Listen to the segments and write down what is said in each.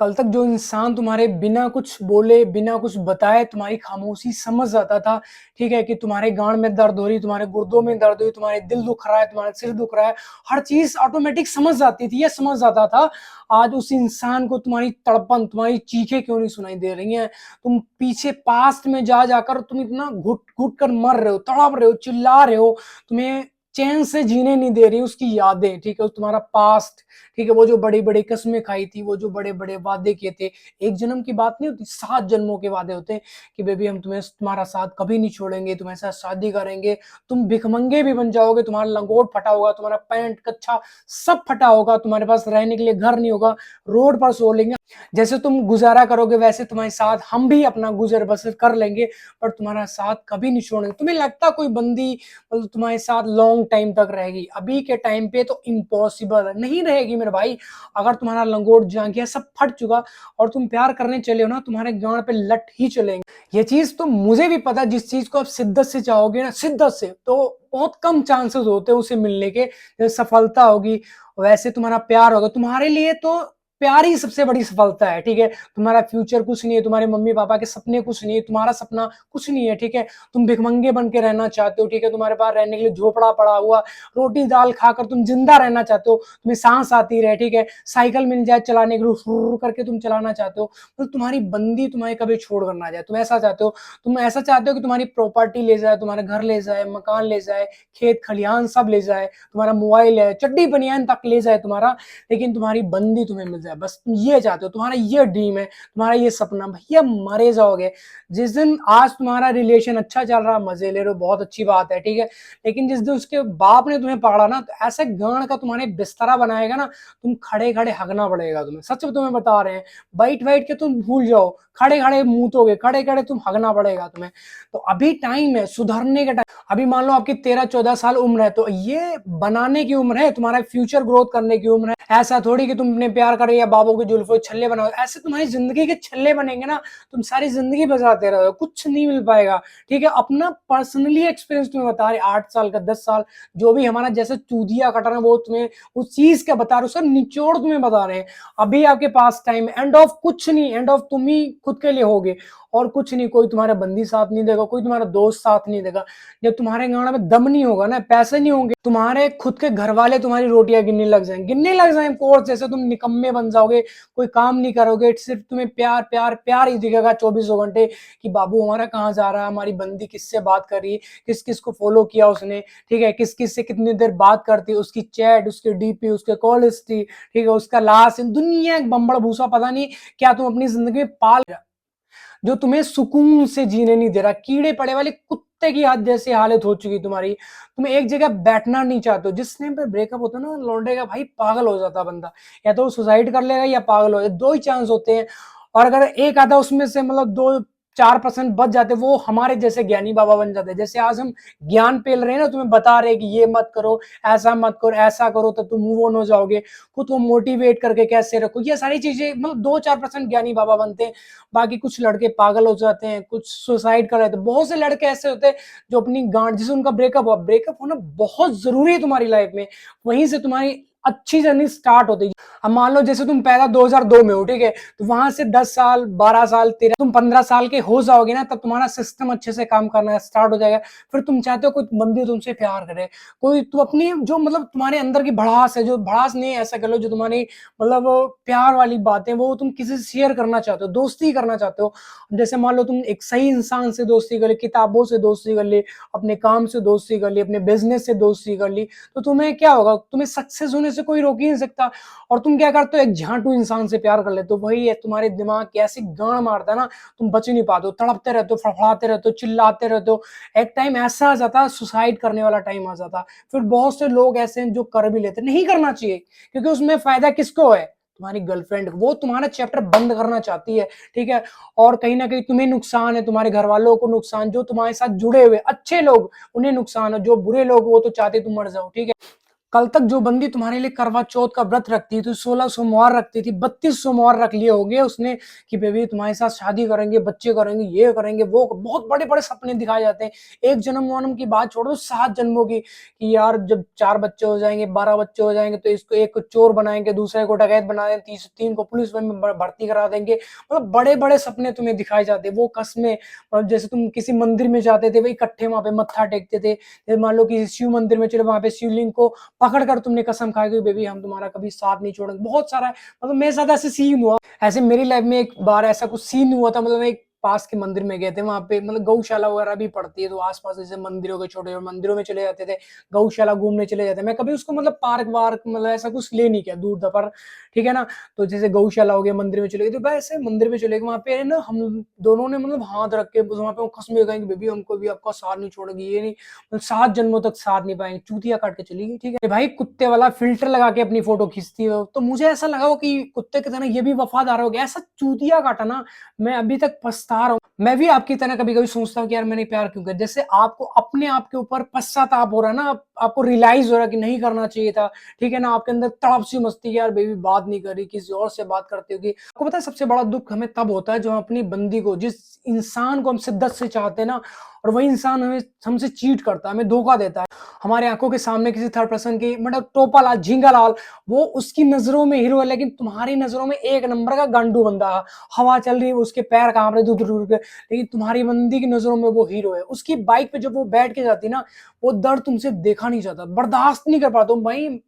कल तक जो इंसान तुम्हारे बिना कुछ बोले, बिना कुछ बताए तुम्हारी खामोशी समझ जाता था, ठीक है? कि तुम्हारे गाँड में दर्द हो रही, तुम्हारे गुर्दों में दर्द हो रही, तुम्हारे दिल दुख रहा है, तुम्हारा सिर दुख रहा है, हर चीज़ ऑटोमेटिक समझ जाती थी या समझ जाता था। आज उस इंसान को तुम्हारी तड़पन, तुम्हारी चीखें क्यों नहीं सुनाई दे रही हैं? तुम पीछे पास्ट में जा जाकर तुम इतना घुट-घुट कर मर रहे हो, तड़प रहे हो, चिल्ला रहे हो, तुम्हें चैन से जीने नहीं दे रही उसकी यादें, ठीक है? तुम्हारा पास्ट, ठीक है? वो जो बड़ी-बड़ी कस्में खाई थी, वो जो बड़े-बड़े वादे किए थे, एक जन्म की बात नहीं होती, 7 जन्मों के वादे होते हैं कि बेबी हम तुम्हारा साथ कभी नहीं छोड़ेंगे, तुम्हारे साथ शादी करेंगे, तुम भिखमंगे भी बन जाओगे, तुम्हारा लंगोट फटा होगा, तुम्हारा पैंट, कच्छा सब फटा होगा, तुम्हारे पास रहने के लिए घर नहीं होगा, रोड पर सो लेंगे। जैसे तुम गुज़ारा करोगे वैसे तुम्हारे साथ हम भी अपना गुज़र-बसर कर लेंगे, पर तुम्हारा साथ कभी नहीं छोड़ेंगे। तुम्हें लगता कोई बंदी मतलब तुम्हारे साथ लॉन्ग टाइम तक रहेगी? अभी के टाइम पे तो इम्पॉसिबल है, नहीं रहेगी मेरे भाई। अगर तुम्हारा लंगोट जाँघिया सब फट चुका और तुम प्यार करने चले हो ना, तुम्हारे गाँड पे लट ही चलेंगे। ये चीज़ तो मुझे भी पता है, जिस चीज़ को आप शिद्दत से चाहोगे ना, शिद्दत से, तो बहुत कम चांसेस होते हैं उसे मिलने के। जैसे सफलता होगी, वैसे तुम्हारा प्यार होगा। तुम्हारे लिए तो प्यार ही सबसे बड़ी सफलता है, ठीक है? तुम्हारा फ्यूचर कुछ नहीं है, तुम्हारे मम्मी-पापा के सपने कुछ नहीं है, तुम्हारा सपना कुछ नहीं है, ठीक है? तुम भिखमंगे बन के रहना चाहते हो, ठीक है? तुम्हारे पास रहने के लिए झोपड़ा पड़ा हुआ, रोटी-दाल खाकर तुम ज़िंदा रहना चाहते हो, तुम्हें साँस आती रहे, ठीक है? साइकिल मिल जाए चलाने के लिए, फुर्र करके तुम चलाना चाहते हो, तो तुम्हारी बंदी तुम्हें कभी छोड़ कर ना जाए, तुम ऐसा चाहते हो। तुम ऐसा चाहते हो कि तुम्हारी प्रॉपर्टी ले जाए, तुम्हारा घर ले जाए, मकान ले जाए, खेत-खलिहान सब ले जाए, तुम्हारा मोबाइल है, चड्डी-बनियान तक ले जाए तुम्हारा, लेकिन तुम्हारी बंदी तुम्हें मिल जाए, बस तुम ये चाहते हो, तुम्हारा ये ड्रीम है, तुम्हारा ये सपना। भैया मरे जाओगे। जिस दिन आज तुम्हारा रिलेशन अच्छा चल रहा है, मजे ले रहे हो, बहुत अच्छी बात है, ठीक है? लेकिन जिस दिन उसके बाप ने तुम्हें पकड़ा ना, तो ऐसे गांड का तुम्हारे बिस्तरा बनाएगा ना, तुम खड़े खड़े हगना पड़ेगा तुम्हें, सच में तुम्हें बता रहे हैं। बैठ बैठ के तुम भूल जाओ, खड़े खड़े मूतोगे, खड़े खड़े तुम हगना पड़ेगा तुम्हें। तो अभी टाइम है सुधरने का टाइम। अभी मान लो आपकी 13-14 साल उम्र है, तो ये बनाने की उम्र है, तुम्हारा फ्यूचर ग्रोथ करने की उम्र है। ऐसा थोड़ी कि तुम अपने प्यार कर या बाबों की जुल्फों छल्ले बनाओ, ऐसे तुम्हारी जिंदगी के छल्ले बनेंगे ना, तुम सारी जिंदगी बजाते रहो, कुछ नहीं मिल पाएगा, ठीक है? अपना पर्सनली एक्सपीरियंस तुम्हें बता रहे, 8 साल का, 10 साल, जो भी हमारा जैसे चूदिया कटना, वो तुम्हें उस चीज का बता रहे हो, सर निचोड़ तुम्हें बता रहे हैं। अभी आपके पास टाइम, एंड ऑफ कुछ नहीं, एंड ऑफ तुम ही खुद के लिए होगे और कुछ नहीं। कोई तुम्हारा बंदी साथ नहीं देगा, कोई तुम्हारा दोस्त साथ नहीं देगा। जब तुम्हारे गाँव में दम नहीं होगा ना, पैसे नहीं होंगे, तुम्हारे खुद के घर वाले तुम्हारी रोटियां गिनने लग जाएंगे कोर्स जैसे। तुम निकम्मे बन जाओगे, कोई काम नहीं करोगे, सिर्फ तुम्हें प्यार प्यार प्यार ही दिखेगा 24 घंटे कि बाबू हमारा कहाँ जा रहा है, हमारी बंदी किससे बात कर रही है, किस किस को फॉलो किया उसने, ठीक है? किस किस से कितनी देर बात करती, उसकी चैट, उसकी डीपी, उसके कॉल हिस्ट्री, ठीक है? उसका लास्ट दुनिया एक बम्बड़ भूसा पता नहीं क्या तुम अपनी जिंदगी में पाल, जो तुम्हें सुकून से जीने नहीं दे रहा। कीड़े पड़े वाले कुत्ते की हाथ जैसी हालत हो चुकी तुम्हारी। तुम एक जगह बैठना नहीं चाहते हो। जिस टाइम पे ब्रेकअप होता है ना लौंडे का, भाई पागल हो जाता बंदा, या तो वो सुसाइड कर लेगा या पागल हो जाए, दो ही चांस होते हैं। और अगर एक आधा उसमें से मतलब 2-4% बच जाते, वो हमारे जैसे ज्ञानी बाबा बन जाते। जैसे आज हम ज्ञान पेल रहे हैं ना, तुम्हें बता रहे हैं कि ये मत करो, ऐसा मत करो, ऐसा करो तो तुम मूव ऑन हो जाओगे, खुद को मोटिवेट करके कैसे रखो, ये सारी चीजें मतलब 2-4% ज्ञानी बाबा बनते हैं। बाकी कुछ लड़के पागल हो जाते हैं, कुछ सुसाइड कर लेते हैं। बहुत से लड़के ऐसे होते हैं जो अपनी गांड, जैसे उनका ब्रेकअप हुआ, ब्रेकअप होना बहुत जरूरी है तुम्हारी लाइफ में, वहीं से तुम्हारी अच्छी जर्नी स्टार्ट होती है। अब मान लो जैसे तुम पैदा 2002 में हो, ठीक है? तो वहां से 10 साल, 12 साल, 13, तुम 15 साल के हो जाओगे ना, तब तुम्हारा सिस्टम अच्छे से काम करना स्टार्ट हो जाएगा। फिर तुम चाहते हो कोई बंदी तुमसे प्यार करे, कोई तुम अपनी जो मतलब तुम्हारे अंदर की भड़ास है, जो भड़ास नहीं है, ऐसा कह लो, जो तुम्हारी मतलब प्यार वाली बातें, वो तुम किसी से शेयर करना चाहते हो, दोस्ती करना चाहते हो। जैसे मान लो तुम एक सही इंसान से दोस्ती कर ली, किताबों से दोस्ती कर ली, अपने काम से दोस्ती कर ली, अपने बिजनेस से दोस्ती कर ली, तो तुम्हें क्या होगा? तुम्हें सक्सेस होने से कोई रोक ही नहीं सकता। और तुम क्या करते हो? एक झांटू इंसान से प्यार कर लेते हो। वही है, तुम्हारे दिमाग की ऐसी गांड मारता है ना, तुम बच नहीं पाते हो, तड़पते रहते हो, फड़फड़ाते रहते हो, चिल्लाते रहते हो। एक टाइम ऐसा आ जाता है, सुसाइड करने वाला टाइम आ जाता। फिर बहुत से लोग ऐसे हैं जो कर भी लेते, नहीं करना चाहिए, क्योंकि उसमें फायदा किसको है? तुम्हारी गर्लफ्रेंड, वो तुम्हारा चैप्टर बंद करना चाहती है, ठीक है? और कहीं ना कहीं तुम्हें नुकसान है, तुम्हारे घर वालों को नुकसान, जो तुम्हारे साथ जुड़े हुए अच्छे लोग उन्हें नुकसान है, जो बुरे लोग वो तो चाहते तुम मर जाओ, ठीक है? कल तक जो बंदी तुम्हारे लिए करवा चौथ का व्रत रखती थी, 16 सोमवार रखती थी, 32 सोमवार रख लिए होंगे उसने कि बेबी तुम्हारे साथ शादी करेंगे, बच्चे करेंगे, ये करेंगे, वो बहुत बड़े-बड़े सपने दिखाए जाते हैं। एक जन्म-वन्म की बात छोड़ो, 7 जन्मों की कि यार जब 4 बच्चे हो जाएँगे, 12 बच्चे हो जाएँगे तो इसको एक को चोर बनाएँगे, दूसरे को डकैत बना देंगे, 3 को पुलिस में भर्ती करा देंगे। मतलब बड़े-बड़े सपने तुम्हें दिखाए जाते हैं। वो कस्में जैसे तुम किसी मंदिर में जाते थे, वही इकट्ठे वहाँ पे मत्था टेकते थे। जैसे मान लो किसी शिव मंदिर में चले, वहाँ पे शिवलिंग को पकड़ कर तुमने कसम खाई कि बेबी हम तुम्हारा कभी साथ नहीं छोड़ेंगे। बहुत सारा है, मतलब मेरे साथ ऐसे सीन हुआ। ऐसे मेरी लाइफ में एक बार ऐसा कुछ सीन हुआ था, मतलब एक पास के मंदिर में गए थे, वहाँ पे मतलब गौशाला वगैरह भी पड़ती है, तो आस-पास जैसे मंदिरों के छोटे-छोटे मंदिरों में चले जाते थे, गौशाला घूमने चले जाते। मैं कभी उसको मतलब पार्क-वार्क मतलब ऐसा कुछ ले नहीं गया दूर-दरार, ठीक है ना? तो जैसे गौशाला हो गया, मंदिर में चले गए, तो वैसे मंदिर में चले गए, वहाँ पे ना हम दोनों ने मतलब हाथ रख के बस वहाँ पे कसमें खाई कि बेबी हम कभी आपका साथ नहीं छोड़ेंगे, ये नहीं, 7 जन्मों तक साथ नहीं पाएँगे। चूतिया काट के चली गई, ठीक है? भाई कुत्ते वाला फ़िल्टर लगा के अपनी फ़ोटो खींचती हो, तो मुझे ऐसा लगा हो कि कुत्ते की तरह ये भी वफ़ादार हो गया। ऐसा चूतिया काटा ना, मैं अभी तक पछता रहा हूँ। मैं भी आपकी तरह कभी-कभी सोचता हूँ कि यार मैंने प्यार क्यों किया? जैसे आपको अपने आप के ऊपर पश्चाताप हो रहा है ना, आपको रियलाइज़ हो रहा है कि नहीं करना चाहिए था, ठीक है ना? आपके अंदर तड़प सी मचती है, यार बेबी बात नहीं कर रही, किसी और से बात करती होगी। आपको पता है सबसे बड़ा दुःख हमें तब होता है जब हम अपनी बंदी को, जिस इंसान को हम शिद्दत से चाहते हैं ना, और वही इंसान हमें हमसे चीट करता है, हमें धोखा देता है। हमारी आँखों के सामने किसी थर्ड पर्सन की मतलब टोपालाल, झींगालाल, वो उसकी नज़रों में हीरो है, लेकिन तुम्हारी नज़रों में एक नंबर का गांडू बंदा है। हवा चल रही है, उसके पैर काँप रहे धुर-धुर के, लेकिन तुम्हारी बंदी की नज़रों में वो हीरो है। उसकी बाइक पे जब वो बैठ के जाती है ना, वो दर्द तुमसे देखा नहीं जाता, बर्दाश्त नहीं कर पाता हूँ भाई।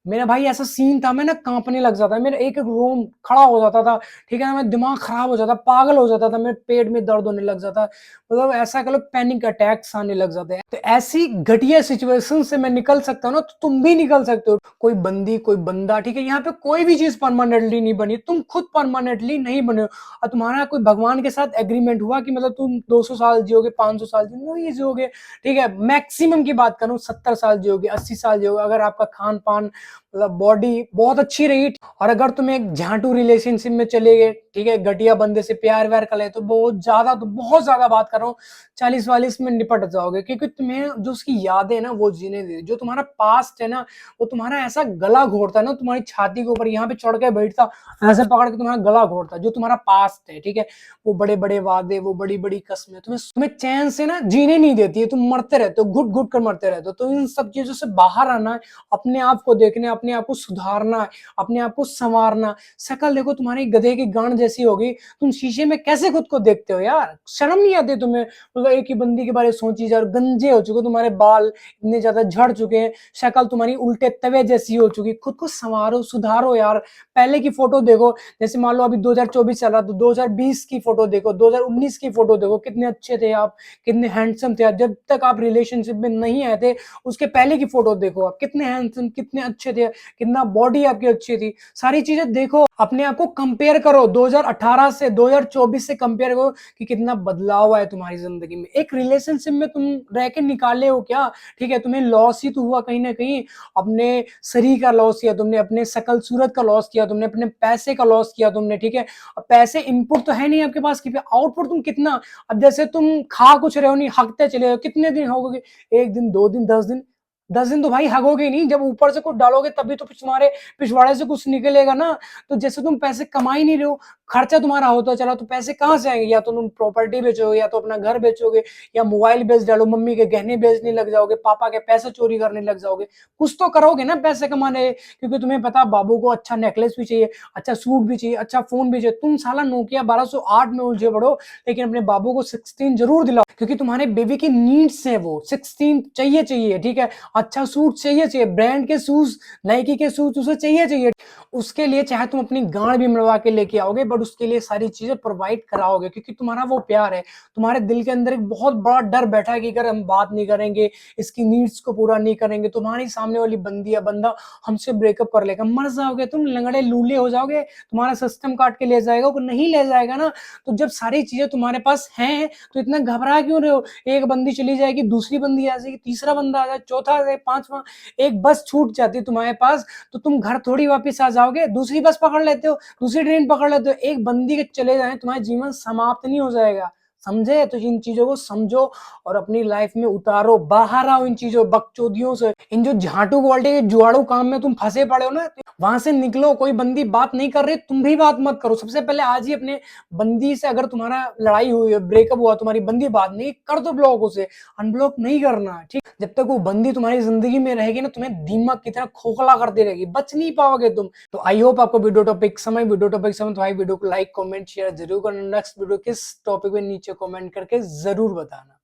मेरा भाई ऐसा सीन था, मैं ना काँपने लग जाता, मेरा एक-एक रोम खड़ा हो जाता था, ठीक है ना? मेरा दिमाग खराब हो जाता, पागल हो जाता था, मेरे पेट में दर्द होने लग जाता, मतलब ऐसा कह लो पैनिक अटैक्स आने लग जाते हैं। तो ऐसी घटिया सिचुएशन से मैं निकल सकता हूँ ना, तो तुम भी निकल सकते हो। कोई बंदी, कोई बंदा, ठीक है? यहाँ पे कोई भी चीज़ परमानेंटली नहीं बनी, तुम खुद परमानेंटली नहीं बने हो, और तुम्हारा कोई भगवान के साथ एग्रीमेंट हुआ कि मतलब तुम 200 साल जियोगे, 500 साल जियोगे, नहीं जियोगे, ठीक है? मैक्सिमम की बात करूँ 70 साल जियोगे, 80 साल जियोगे, अगर आपका खान-पान मतलब बॉडी बहुत अच्छी रही, और अगर तुम एक झांटू रिलेशनशिप में चले गए, ठीक है, घटिया बंदे से प्यार-व्यार कर ले, तो बहुत ज़्यादा बात कर रहा हूँ, 40-40 में निपट जाओगे, क्योंकि तुम्हें जो उसकी यादें हैं ना, वो जीने दे। जो तुम्हारा पास्ट है ना, वो तुम्हारा ऐसा गला घोटता है ना, तुम्हारी छाती के ऊपर यहाँ पे चढ़ के बैठता, ऐसे पकड़ के तुम्हारा गला घोटता, जो तुम्हारा पास्ट है, ठीक है? वो बड़े-बड़े वादे, वो बड़ी-बड़ी कस्में तुम्हें तुम्हें चैन से ना जीने नहीं देती है, तुम मरते रहते हो, घुट-घुट कर मरते रहते हो। तो इन सब चीज़ों से बाहर आना है, अपने आप को देखना है, अपने आप को सुधारना है, अपने आप को सँवारना। शक्ल देखो तुम्हारी गधे की गांड जैसी होगी, तुम शीशे में कैसे खुद को देखते हो यार? शर्म नहीं आती तुम्हें? मतलब एक ही बंदी के बारे में सोची जा रहे हो, गंजे हो चुके हो, तुम्हारे बाल इतने ज़्यादा झड़ चुके हैं, शक्ल तुम्हारी उल्टे तवे जैसी हो चुकी है, खुद को सँवारो, सुधारो यार। पहले की फ़ोटो देखो, जैसे मान लो अभी 2024 चल रहा है, तो 2020 की फ़ोटो देखो, 2019 की फ़ोटो देखो, कितने अच्छे थे आप, कितने हैंडसम थे आप। जब तक आप रिलेशनशिप में नहीं आए थे, उसके पहले की फ़ोटो देखो आप, कितने हैंडसम, कितने अच्छे थे, कितना बॉडी आपकी अच्छी थी। सारी चीज़ें देखो, अपने आप को कंपेयर करो, 2018 से 2024 से कंपेयर करो कि कितना बदलाव आया तुम्हारी ज़िंदगी में। एक रिलेशनशिप में तुम रह के निकाले हो क्या? ठीक है, तुम्हें लॉस ही तो हुआ कहीं न कहीं। अपने शरीर का लॉस किया तुमने, अपने शकल-सूरत का लॉस किया तुमने, अपने पैसे का लॉस किया तुमने, ठीक है? अब पैसे इनपुट तो है नहीं आपके पास कि आउटपुट तुम कितना, अब जैसे तुम खा कुछ रहे हो नहीं, हगते चले हो, कितने दिन होगोगे? 1 दिन, 2 दिन, 10 दिन? 10 दिन तो भाई हगोगे ही नहीं, जब ऊपर से कुछ डालोगे तभी तो तुम्हारे पिछवाड़े से कुछ निकलेगा ना। तो जैसे तुम पैसे कमा ही नहीं रहे हो, खर्चा तुम्हारा होता चला, तो पैसे कहाँ से आएँगे? या तो तुम प्रॉपर्टी बेचोगे, या तो अपना घर बेचोगे, या मोबाइल बेच डालो, मम्मी के गहने बेचने लग जाओगे, पापा के पैसे चोरी करने लग जाओगे। कुछ तो करोगे ना पैसे कमाने, क्योंकि तुम्हें पता बाबू को अच्छा नेकलेस भी चाहिए, अच्छा सूट भी चाहिए, अच्छा फ़ोन भी चाहिए। तुम साला नोकिया 1208 में उलझे पड़ो, लेकिन अपने बाबू को 16 ज़रूर दिलाओ, क्योंकि तुम्हारे बेबी की नीड्स हैं वो, 16 चाहिए, ठीक है? अच्छा सूट चाहिए, ब्रांड के शूज़, नाइकी के शूज़ उसे चाहिए। उसके लिए चाहे तुम अपनी गाँड भी मड़वा के लेके आओगे, बट उसके लिए सारी चीज़ें प्रोवाइड कराओगे, क्योंकि तुम्हारा वो प्यार है। तुम्हारे दिल के अंदर एक बहुत बड़ा डर बैठा है कि अगर हम बात नहीं करेंगे, इसकी नीड्स को पूरा नहीं करेंगे, तुम्हारी सामने वाली बंदी या बंदा हमसे ब्रेकअप कर लेगा, मर जाओगे तुम, लंगड़े लूले हो जाओगे, तुम्हारा सिस्टम काट के ले जाएगा, वो नहीं ले जाएगा ना। तो जब सारी चीज़ें तुम्हारे पास हैं, तो इतना घबरा क्यों रहे हो? एक बंदी चली जाएगी, दूसरी बंदी आ जाएगी, तीसरा बंदा आ जाए, चौथा आ जाए, पाँचवाँ, एक बस छूट जाती है तुम्हारे पास, तो तुम घर थोड़ी वापस आ जाओगे, दूसरी बस पकड़ लेते हो, दूसरी ट्रेन पकड़ लेते हो। एक बंदी के चले जाएँ, तुम्हारा जीवन समाप्त नहीं हो जाएगा, समझे? तो इन चीज़ों को समझो और अपनी लाइफ में उतारो, बाहर आओ इन चीज़ों बकचोदियों से। इन जो झाटू क्वालिटी के जुआड़ू काम में तुम फँसे पड़े हो ना, वहाँ से निकलो। कोई बंदी बात नहीं कर रही, तुम भी बात मत करो। सबसे पहले आज ही अपने बंदी से, अगर तुम्हारा लड़ाई हुई है, ब्रेकअप हुआ, तुम्हारी बंदी बात नहीं कर दो ब्लॉक उसे, अनब्लॉक नहीं करना है, ठीक? जब तक वो बंदी तुम्हारी जिंदगी में रहेगी ना, तुम्हें दीमक की तरह खोखला करती रहेगी, बच नहीं पाओगे तुम। तो आई होप आपको वीडियो टॉपिक समझ तो भाई वीडियो को लाइक कमेंट शेयर जरूर करना। नेक्स्ट वीडियो किस टॉपिक पे नीचे कमेंट करके जरूर बताना।